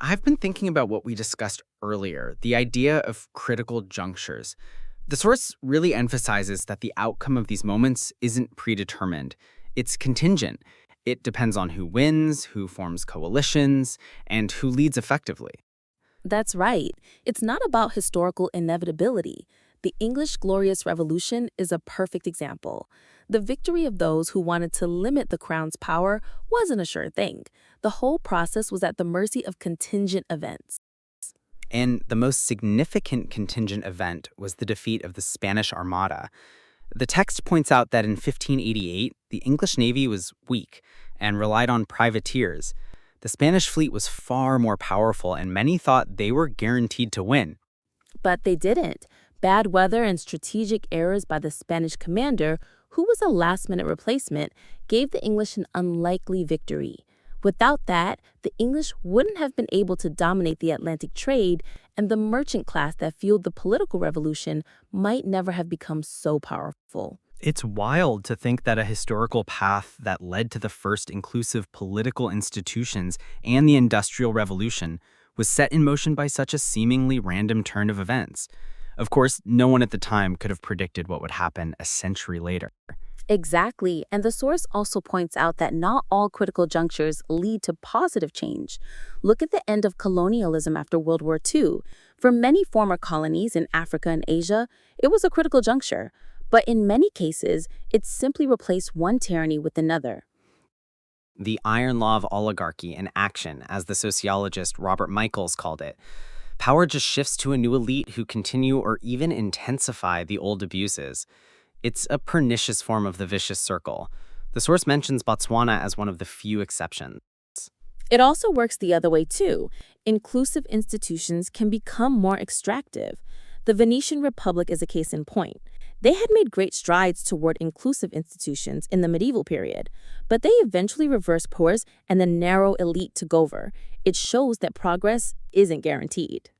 I've been thinking about what we discussed earlier, the idea of critical junctures. The source really emphasizes that the outcome of these moments isn't predetermined. It's contingent. It depends on who wins, who forms coalitions, and who leads effectively. That's right. It's not about historical inevitability. The English Glorious Revolution is a perfect example. The victory of those who wanted to limit the crown's power wasn't a sure thing. The whole process was at the mercy of contingent events. And the most significant contingent event was the defeat of the Spanish Armada. The text points out that in 1588, the English Navy was weak and relied on privateers. The Spanish fleet was far more powerful, and many thought they were guaranteed to win. But they didn't. Bad weather and strategic errors by the Spanish commander, who was a last-minute replacement, gave the English an unlikely victory. Without that, the English wouldn't have been able to dominate the Atlantic trade, and the merchant class that fueled the political revolution might never have become so powerful. It's wild to think that a historical path that led to the first inclusive political institutions and the Industrial Revolution was set in motion by such a seemingly random turn of events. Of course, no one at the time could have predicted what would happen a century later. Exactly, and the source also points out that not all critical junctures lead to positive change. Look at the end of colonialism after World War II. For many former colonies in Africa and Asia, it was a critical juncture. But in many cases, it simply replaced one tyranny with another. The iron law of oligarchy in action, as the sociologist Robert Michaels called it. Power just shifts to a new elite who continue or even intensify the old abuses. It's a pernicious form of the vicious circle. The source mentions Botswana as one of the few exceptions. It also works the other way, too. Inclusive institutions can become more extractive. The Venetian Republic is a case in point. They had made great strides toward inclusive institutions in the medieval period, but they eventually reversed course and the narrow elite took over. It shows that progress isn't guaranteed.